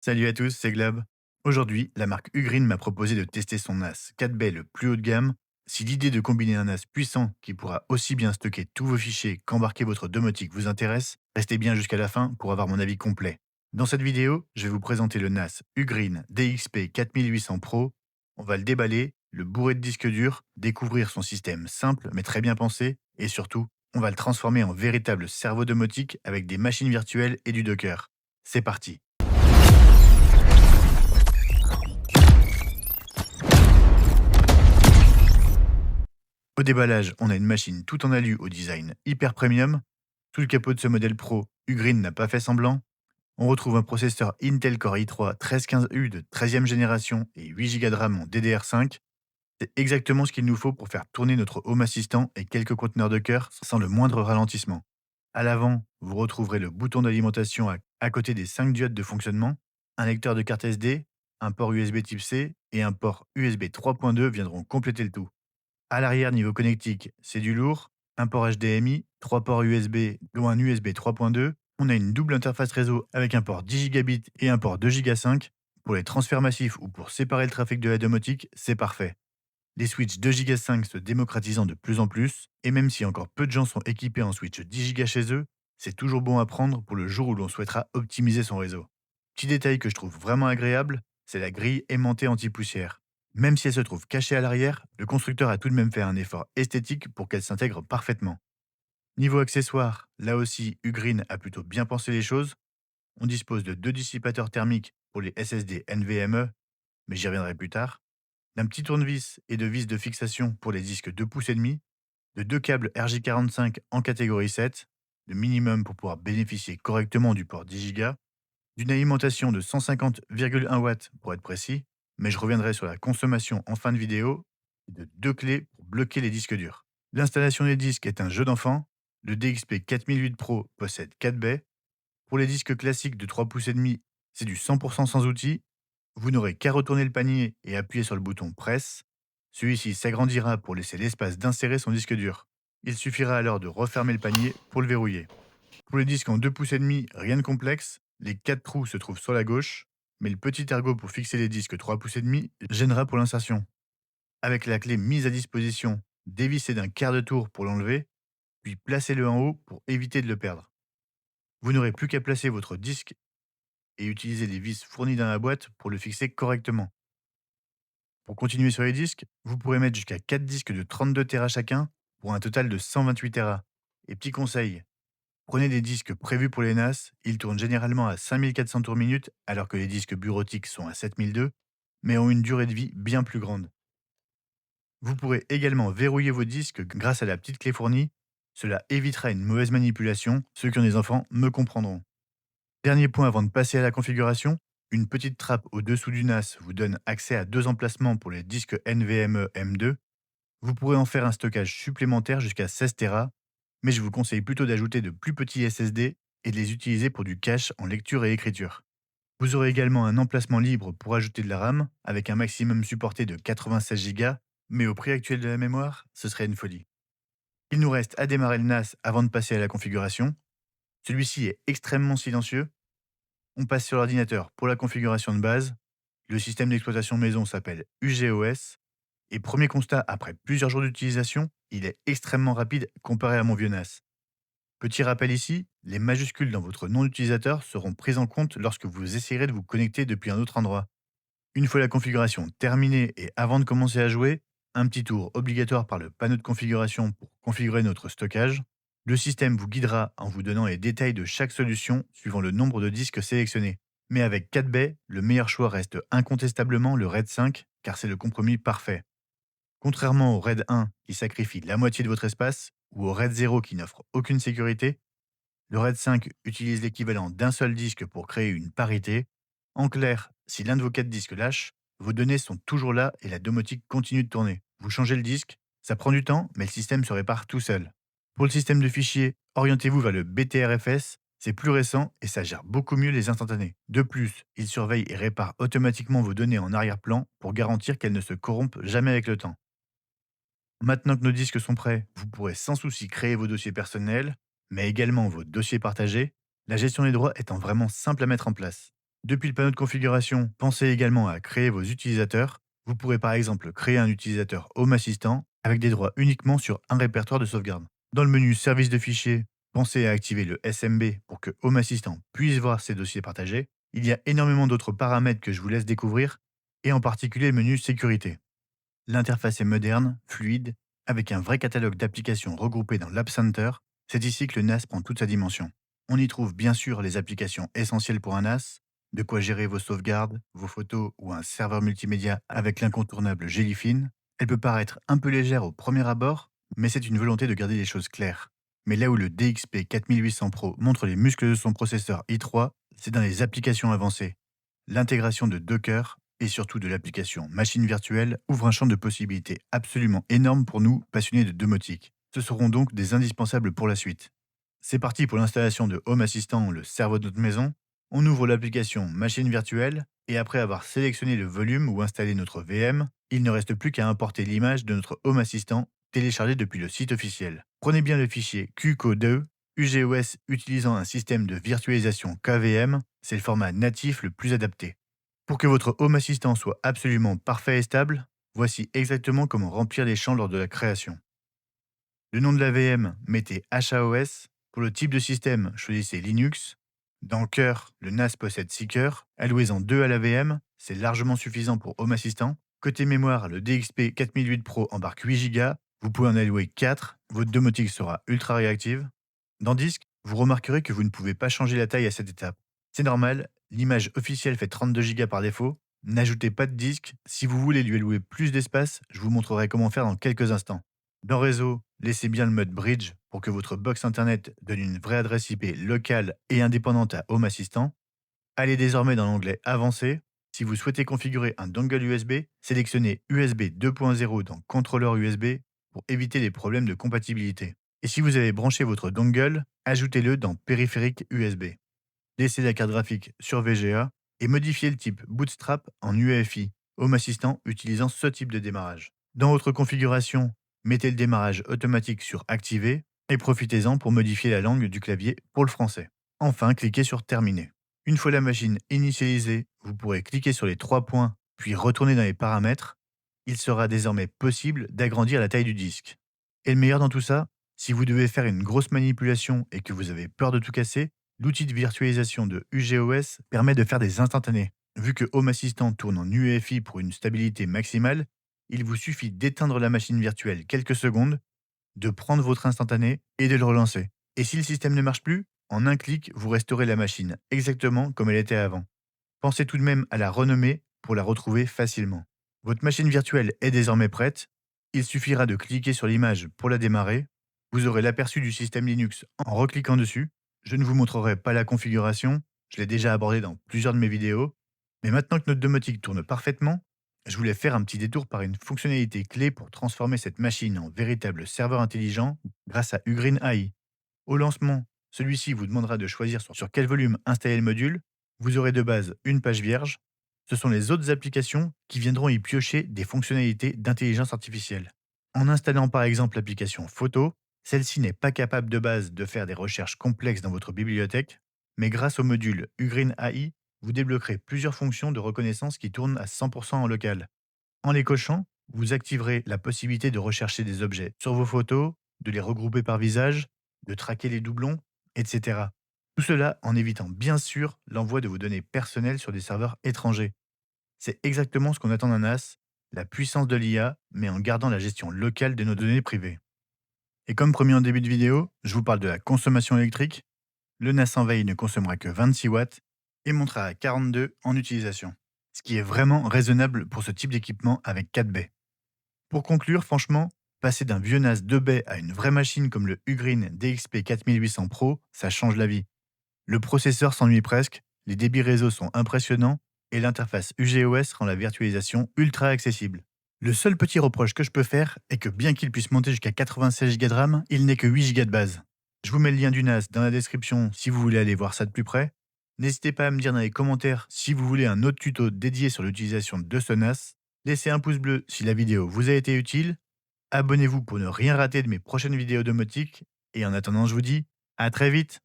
Salut à tous, c'est Glob. Aujourd'hui, la marque Ugreen m'a proposé de tester son NAS 4B le plus haut de gamme. Si l'idée de combiner un NAS puissant qui pourra aussi bien stocker tous vos fichiers qu'embarquer votre domotique vous intéresse, restez bien jusqu'à la fin pour avoir mon avis complet. Dans cette vidéo, je vais vous présenter le NAS Ugreen DXP 4800 Pro. On va le déballer, le bourrer de disques durs, découvrir son système simple mais très bien pensé, et surtout, on va le transformer en véritable cerveau domotique avec des machines virtuelles et du Docker. C'est parti. Au déballage, on a une machine tout en alu au design hyper premium. Sous le capot de ce modèle Pro, Ugreen n'a pas fait semblant. On retrouve un processeur Intel Core i3 1315U de 13e génération et 8 Go de RAM en DDR5. C'est exactement ce qu'il nous faut pour faire tourner notre Home Assistant et quelques conteneurs de cœur sans le moindre ralentissement. À l'avant, vous retrouverez le bouton d'alimentation à côté des 5 diodes de fonctionnement, un lecteur de carte SD, un port USB Type C et un port USB 3.2 viendront compléter le tout. À l'arrière, niveau connectique, c'est du lourd. Un port HDMI, 3 ports USB, dont un USB 3.2. On a une double interface réseau avec un port 10 gigabits et un port 2 Go 5. Pour les transferts massifs ou pour séparer le trafic de la domotique, c'est parfait. Les switches 2 Go 5 se démocratisant de plus en plus, et même si encore peu de gens sont équipés en switch 10 Go chez eux, c'est toujours bon à prendre pour le jour où l'on souhaitera optimiser son réseau. Petit détail que je trouve vraiment agréable, c'est la grille aimantée anti-poussière. Même si elle se trouve cachée à l'arrière, le constructeur a tout de même fait un effort esthétique pour qu'elle s'intègre parfaitement. Niveau accessoires, là aussi, Ugreen a plutôt bien pensé les choses. On dispose de deux dissipateurs thermiques pour les SSD NVMe, mais j'y reviendrai plus tard, d'un petit tournevis et de vis de fixation pour les disques 2 pouces et demi, de deux câbles RJ45 en catégorie 7, le minimum pour pouvoir bénéficier correctement du port 10 Go, d'une alimentation de 150,1 watts pour être précis, mais je reviendrai sur la consommation en fin de vidéo, et de deux clés pour bloquer les disques durs. L'installation des disques est un jeu d'enfant. Le DXP 4008 Pro possède 4 baies. Pour les disques classiques de 3 pouces et demi, c'est du 100% sans outils. Vous n'aurez qu'à retourner le panier et appuyer sur le bouton presse. Celui-ci s'agrandira pour laisser l'espace d'insérer son disque dur. Il suffira alors de refermer le panier pour le verrouiller. Pour les disques en 2 pouces et demi, rien de complexe. Les 4 trous se trouvent sur la gauche, mais le petit ergot pour fixer les disques 3 pouces et demi gênera pour l'insertion. Avec la clé mise à disposition, dévissez d'un quart de tour pour l'enlever, puis placez-le en haut pour éviter de le perdre. Vous n'aurez plus qu'à placer votre disque et utiliser les vis fournies dans la boîte pour le fixer correctement. Pour continuer sur les disques, vous pourrez mettre jusqu'à 4 disques de 32 Tera chacun pour un total de 128 Tera. Et petit conseil, prenez des disques prévus pour les NAS, ils tournent généralement à 5400 tours minute alors que les disques bureautiques sont à 7002, mais ont une durée de vie bien plus grande. Vous pourrez également verrouiller vos disques grâce à la petite clé fournie. Cela évitera une mauvaise manipulation, ceux qui ont des enfants me comprendront. Dernier point avant de passer à la configuration, une petite trappe au-dessous du NAS vous donne accès à deux emplacements pour les disques NVMe M2. Vous pourrez en faire un stockage supplémentaire jusqu'à 16 Tera, mais je vous conseille plutôt d'ajouter de plus petits SSD et de les utiliser pour du cache en lecture et écriture. Vous aurez également un emplacement libre pour ajouter de la RAM, avec un maximum supporté de 96 Go, mais au prix actuel de la mémoire, ce serait une folie. Il nous reste à démarrer le NAS avant de passer à la configuration. Celui-ci est extrêmement silencieux. On passe sur l'ordinateur pour la configuration de base. Le système d'exploitation maison s'appelle UGOS. Et premier constat, après plusieurs jours d'utilisation, il est extrêmement rapide comparé à mon vieux NAS. Petit rappel ici, les majuscules dans votre nom d'utilisateur seront prises en compte lorsque vous essayerez de vous connecter depuis un autre endroit. Une fois la configuration terminée et avant de commencer à jouer, un petit tour obligatoire par le panneau de configuration pour configurer notre stockage. Le système vous guidera en vous donnant les détails de chaque solution suivant le nombre de disques sélectionnés. Mais avec 4 baies, le meilleur choix reste incontestablement le RAID 5 car c'est le compromis parfait. Contrairement au RAID 1 qui sacrifie la moitié de votre espace ou au RAID 0 qui n'offre aucune sécurité, le RAID 5 utilise l'équivalent d'un seul disque pour créer une parité. En clair, si l'un de vos 4 disques lâche, vos données sont toujours là et la domotique continue de tourner. Vous changez le disque, ça prend du temps, mais le système se répare tout seul. Pour le système de fichiers, orientez-vous vers le BTRFS, c'est plus récent et ça gère beaucoup mieux les instantanés. De plus, il surveille et répare automatiquement vos données en arrière-plan pour garantir qu'elles ne se corrompent jamais avec le temps. Maintenant que nos disques sont prêts, vous pourrez sans souci créer vos dossiers personnels, mais également vos dossiers partagés, la gestion des droits étant vraiment simple à mettre en place. Depuis le panneau de configuration, pensez également à créer vos utilisateurs. Vous pourrez par exemple créer un utilisateur Home Assistant avec des droits uniquement sur un répertoire de sauvegarde. Dans le menu Service de fichiers, pensez à activer le SMB pour que Home Assistant puisse voir ses dossiers partagés. Il y a énormément d'autres paramètres que je vous laisse découvrir, et en particulier le menu Sécurité. L'interface est moderne, fluide, avec un vrai catalogue d'applications regroupées dans l'App Center. C'est ici que le NAS prend toute sa dimension. On y trouve bien sûr les applications essentielles pour un NAS, de quoi gérer vos sauvegardes, vos photos ou un serveur multimédia avec l'incontournable Jellyfin. Elle peut paraître un peu légère au premier abord, mais c'est une volonté de garder les choses claires. Mais là où le DXP 4800 Pro montre les muscles de son processeur i3, c'est dans les applications avancées. L'intégration de Docker et surtout de l'application machine virtuelle ouvre un champ de possibilités absolument énorme pour nous, passionnés de domotique. Ce seront donc des indispensables pour la suite. C'est parti pour l'installation de Home Assistant, le cerveau de notre maison. On ouvre l'application machine virtuelle et après avoir sélectionné le volume ou installé notre VM, il ne reste plus qu'à importer l'image de notre Home Assistant téléchargé depuis le site officiel. Prenez bien le fichier QCO2, UGOS utilisant un système de virtualisation KVM, c'est le format natif le plus adapté. Pour que votre Home Assistant soit absolument parfait et stable, voici exactement comment remplir les champs lors de la création. Le nom de la VM, mettez HAOS. Pour le type de système, choisissez Linux. Dans le cœur, le NAS possède 6 cœurs. Allouez-en 2 à la VM, c'est largement suffisant pour Home Assistant. Côté mémoire, le DXP 4008 Pro embarque 8 Go. Vous pouvez en allouer 4. Votre domotique sera ultra réactive. Dans Disque, vous remarquerez que vous ne pouvez pas changer la taille à cette étape. C'est normal, l'image officielle fait 32 Go par défaut. N'ajoutez pas de disque. Si vous voulez lui allouer plus d'espace, je vous montrerai comment faire dans quelques instants. Dans Réseau, laissez bien le mode Bridge pour que votre box Internet donne une vraie adresse IP locale et indépendante à Home Assistant. Allez désormais dans l'onglet Avancé. Si vous souhaitez configurer un dongle USB, sélectionnez USB 2.0 dans Contrôleur USB pour éviter les problèmes de compatibilité. Et si vous avez branché votre dongle, ajoutez-le dans Périphérique USB. Laissez la carte graphique sur VGA et modifiez le type Bootstrap en UEFI, Home Assistant utilisant ce type de démarrage. Dans votre configuration, mettez le démarrage automatique sur Activer et profitez-en pour modifier la langue du clavier pour le français. Enfin, cliquez sur Terminer. Une fois la machine initialisée, vous pourrez cliquer sur les 3 points, puis retourner dans les paramètres. Il sera désormais possible d'agrandir la taille du disque. Et le meilleur dans tout ça, si vous devez faire une grosse manipulation et que vous avez peur de tout casser, l'outil de virtualisation de UGOS permet de faire des instantanés. Vu que Home Assistant tourne en UEFI pour une stabilité maximale, il vous suffit d'éteindre la machine virtuelle quelques secondes, de prendre votre instantané et de le relancer. Et si le système ne marche plus, en un clic, vous restaurez la machine exactement comme elle était avant. Pensez tout de même à la renommer pour la retrouver facilement. Votre machine virtuelle est désormais prête. Il suffira de cliquer sur l'image pour la démarrer. Vous aurez l'aperçu du système Linux en recliquant dessus. Je ne vous montrerai pas la configuration, je l'ai déjà abordé dans plusieurs de mes vidéos. Mais maintenant que notre domotique tourne parfaitement, je voulais faire un petit détour par une fonctionnalité clé pour transformer cette machine en véritable serveur intelligent grâce à Ugreen AI. Au lancement, celui-ci vous demandera de choisir sur quel volume installer le module. Vous aurez de base une page vierge. Ce sont les autres applications qui viendront y piocher des fonctionnalités d'intelligence artificielle. En installant par exemple l'application Photo, celle-ci n'est pas capable de base de faire des recherches complexes dans votre bibliothèque, mais grâce au module Ugreen AI, vous débloquerez plusieurs fonctions de reconnaissance qui tournent à 100% en local. En les cochant, vous activerez la possibilité de rechercher des objets sur vos photos, de les regrouper par visage, de traquer les doublons, etc. Tout cela en évitant bien sûr l'envoi de vos données personnelles sur des serveurs étrangers. C'est exactement ce qu'on attend d'un NAS, la puissance de l'IA, mais en gardant la gestion locale de nos données privées. Et comme promis en début de vidéo, je vous parle de la consommation électrique. Le NAS en veille ne consommera que 26 watts et montera à 42 en utilisation, ce qui est vraiment raisonnable pour ce type d'équipement avec 4 baies. Pour conclure, franchement, passer d'un vieux NAS 2 baies à une vraie machine comme le Ugreen DXP 4800 Pro, ça change la vie. Le processeur s'ennuie presque, les débits réseau sont impressionnants et l'interface UGOS rend la virtualisation ultra accessible. Le seul petit reproche que je peux faire est que bien qu'il puisse monter jusqu'à 96 Go de RAM, il n'est que 8 Go de base. Je vous mets le lien du NAS dans la description si vous voulez aller voir ça de plus près. N'hésitez pas à me dire dans les commentaires si vous voulez un autre tuto dédié sur l'utilisation de ce NAS. Laissez un pouce bleu si la vidéo vous a été utile. Abonnez-vous pour ne rien rater de mes prochaines vidéos domotiques. Et en attendant, je vous dis à très vite.